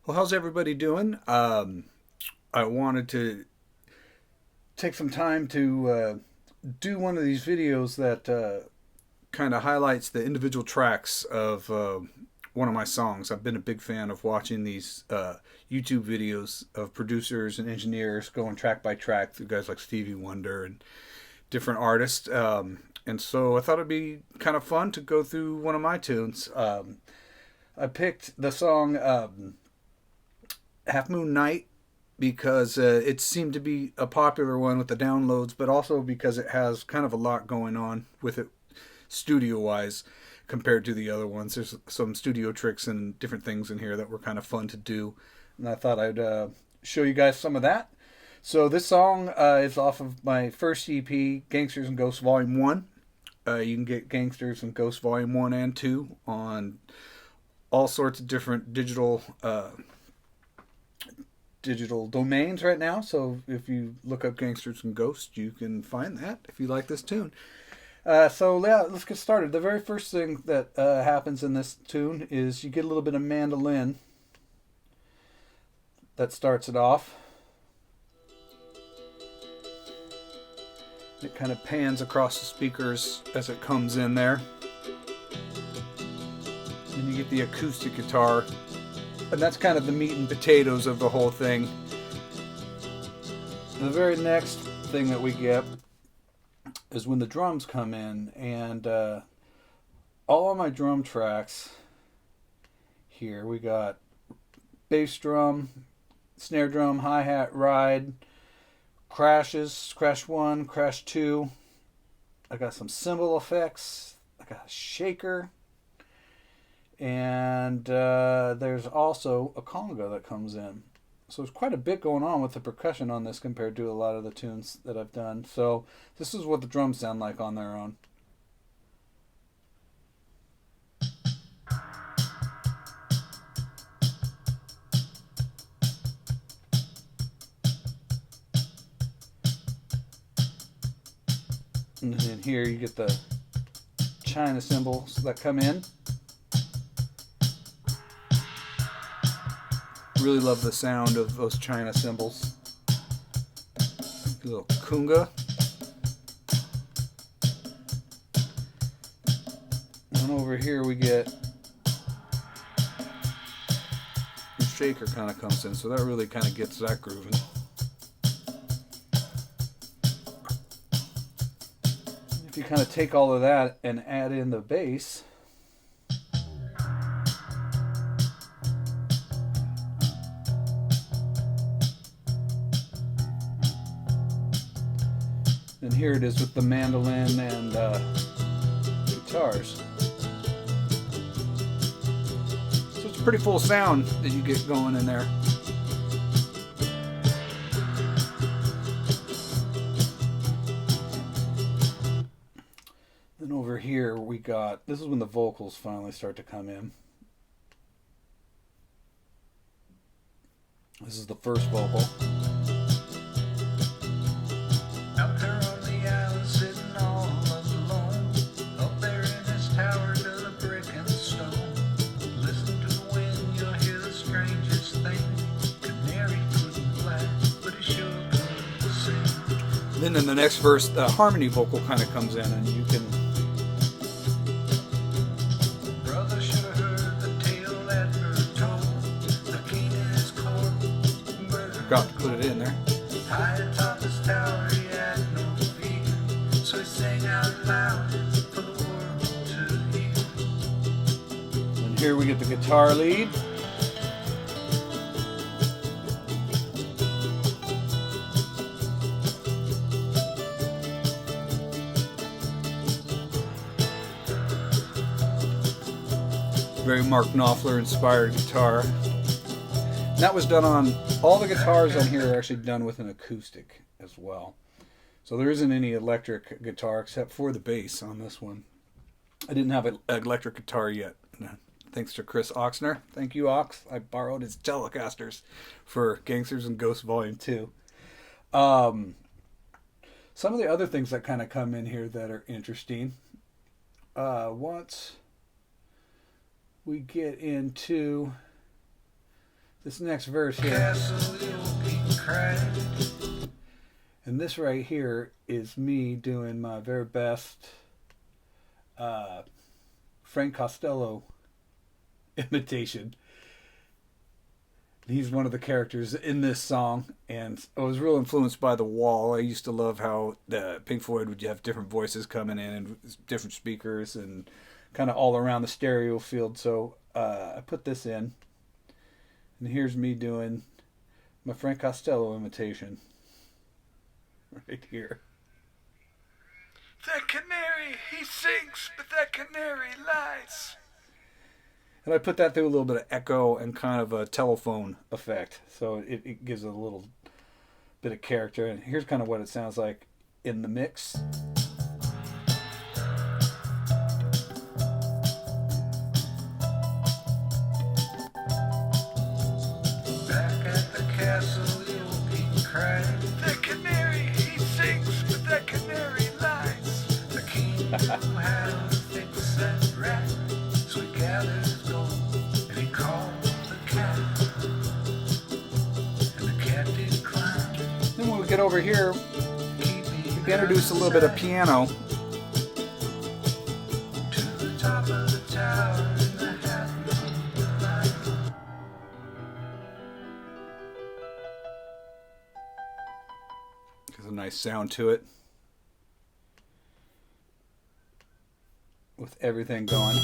Well, how's everybody doing? I wanted to take some time to do one of these videos that kind of highlights the individual tracks of one of my songs. I've been a big fan of watching these YouTube videos of producers and engineers going track by track through guys like Stevie Wonder and different artists. And so I thought it'd be kind of fun to go through one of my tunes. I picked the song Half Moon Night because it seemed to be a popular one with the downloads, but also because it has kind of a lot going on with it studio wise compared to the other ones. There's some studio tricks and different things in here that were kind of fun to do, and I thought I'd show you guys some of that. So this song is off of my first EP, Gangsters and Ghosts Volume 1. You can get Gangsters and Ghosts Volume 1 and 2 on all sorts of different digital domains right now. So if you look up Gangsters and Ghosts, you can find that if you like this tune. So yeah, let's get started. The very first thing that happens in this tune is you get a little bit of mandolin that starts it off. It kind of pans across the speakers as it comes in there. And you get the acoustic guitar. And that's kind of the meat and potatoes of the whole thing. The very next thing that we get is when the drums come in. And all of my drum tracks here, we got bass drum, snare drum, hi-hat, ride, crashes, crash 1, crash 2. I got some cymbal effects. I got a shaker. And there's also a conga that comes in. So there's quite a bit going on with the percussion on this compared to a lot of the tunes that I've done. So this is what the drums sound like on their own. And then here you get the China cymbals that come in. Really love the sound of those China cymbals. A little conga. And over here we get the shaker kind of comes in, so that really kind of gets that grooving. If you kind of take all of that and add in the bass, and here it is with the mandolin and guitars. So it's a pretty full sound that you get going in there. Then over here we got, this is when the vocals finally start to come in. This is the first vocal. Then in the next verse, the harmony vocal kind of comes in, and you can. Brother should have heard the tale that bird told. The king in his court. Forgot to put it in there. High atop his tower, he had no fear, so he sang out loud for the world to hear. And here we get the guitar lead. Very Mark Knopfler inspired guitar. And that was done on, all the guitars on here are actually done with an acoustic as well. So there isn't any electric guitar except for the bass on this one. I didn't have an electric guitar yet. Thanks to Chris Oxner. Thank you, Ox. I borrowed his Telecasters for Gangsters and Ghosts Volume 2. Some of the other things that kind of come in here that are interesting. Once we get into this next verse here. And this right here is me doing my very best Frank Costello imitation. He's one of the characters in this song, and I was real influenced by The Wall. I used to love how the Pink Floyd would have different voices coming in and different speakers and kind of all around the stereo field. So I put this in, and here's me doing my Frank Costello imitation right here. That canary, he sings, but that canary lies. And I put that through a little bit of echo and kind of a telephone effect. So it gives it a little bit of character. And here's kind of what it sounds like in the mix. Back at the castle, you'll be crying. The canary, he sings, but that canary lies. The king knew how to fix that rat. So he gathered his gold, and he called the cat. And the cat did climb. Then when we get over here, we introduce a little bit of piano. To the top of the tower in the half moonlight. There's a nice sound to it. With everything going.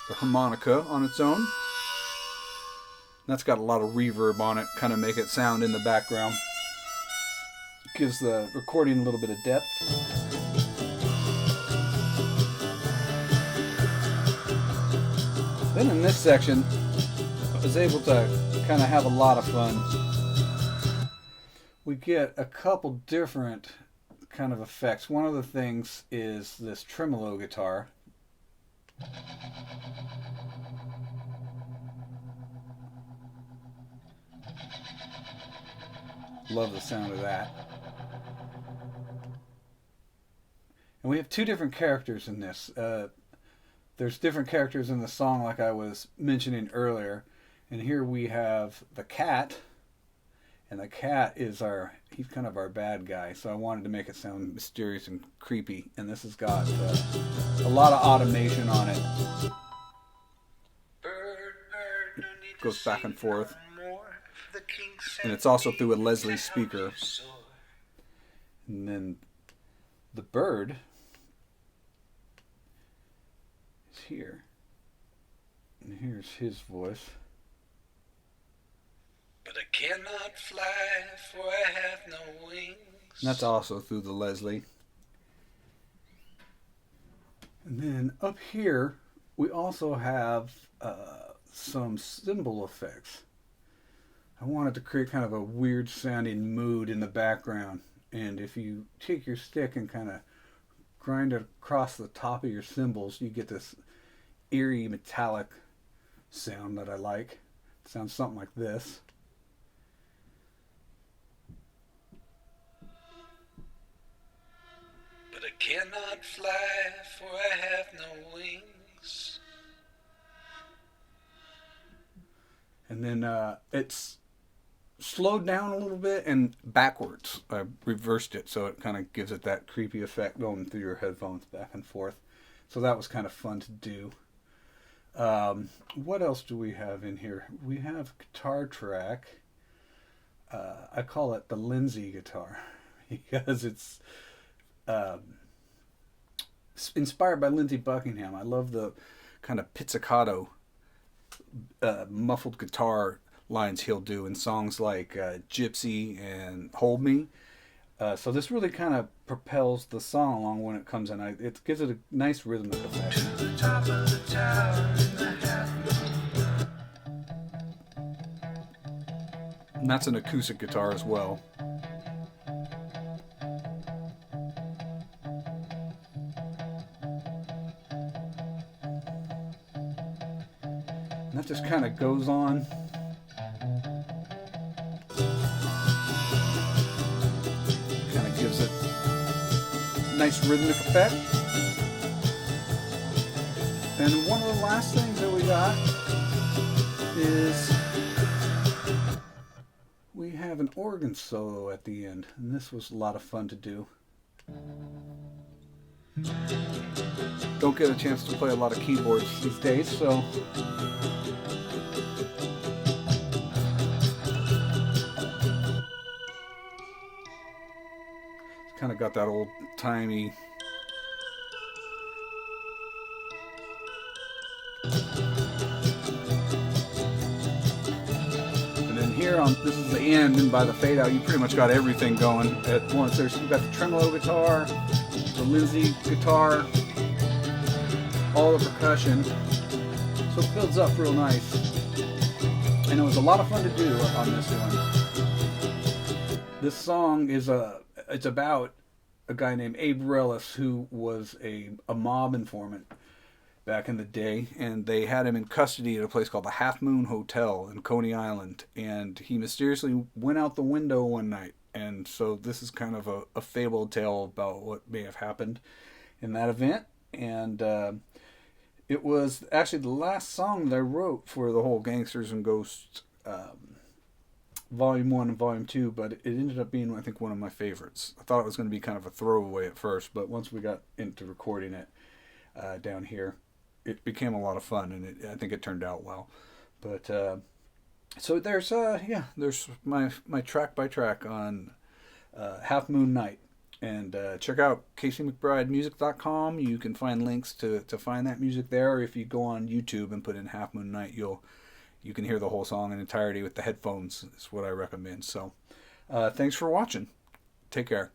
The harmonica on its own. That's got a lot of reverb on it, kind of make it sound in the background. Gives the recording a little bit of depth. Then in this section, I was able to kind of have a lot of fun. We get a couple different kind of effects. One of the things is this tremolo guitar. Love the sound of that. And we have two different characters in this. There's different characters in the song like I was mentioning earlier. And here we have the cat. And the cat is he's kind of our bad guy. So I wanted to make it sound mysterious and creepy. And this has got a lot of automation on it. Goes back and forth. And it's also through a Leslie speaker. And then the bird is here. And here's his voice. But I cannot fly, for I have no wings. And that's also through the Leslie. And then up here, we also have some cymbal effects. I wanted to create kind of a weird sounding mood in the background. And if you take your stick and kind of grind it across the top of your cymbals, you get this eerie metallic sound that I like. It sounds something like this. But I cannot fly, for I have no wings. And then it's slowed down a little bit and backwards. I reversed it so it kind of gives it that creepy effect going through your headphones back and forth. So that was kind of fun to do. What else do we have in here? We have a guitar track. I call it the Lindsay guitar because it's inspired by Lindsey Buckingham. I love the kind of pizzicato muffled guitar lines he'll do in songs like Gypsy and Hold Me. So this really kind of propels the song along when it comes in. It gives it a nice rhythmic effect. To the top of the tower in the half. And that's an acoustic guitar as well. And that just kind of goes on. Kind of gives it nice rhythmic effect. And one of the last things that we got is we have an organ solo at the end, and this was a lot of fun to do. Don't get a chance to play a lot of keyboards these days, so it's kind of got that old-timey here on this is the end, and by the fade out you pretty much got everything going at once. You've got the tremolo guitar, the Lindsay guitar, all the percussion, so it builds up real nice, and it was a lot of fun to do on this one. This song is it's about a guy named Abe Relis, who was a mob informant back in the day, and they had him in custody at a place called the Half Moon Hotel in Coney Island, and he mysteriously went out the window one night, and so this is kind of a fabled tale about what may have happened in that event. And it was actually the last song that I wrote for the whole Gangsters and Ghosts Volume 1 and Volume 2, but it ended up being, I think, one of my favorites. I thought it was going to be kind of a throwaway at first, but once we got into recording it down here, it became a lot of fun, and I think it turned out well. But so there's my track by track on Half Moon Night, and check out CaseyMcBrideMusic.com. You can find links to find that music there, or if you go on YouTube and put in Half Moon Night, you can hear the whole song in entirety with the headphones. Is what I recommend. So thanks for watching. Take care.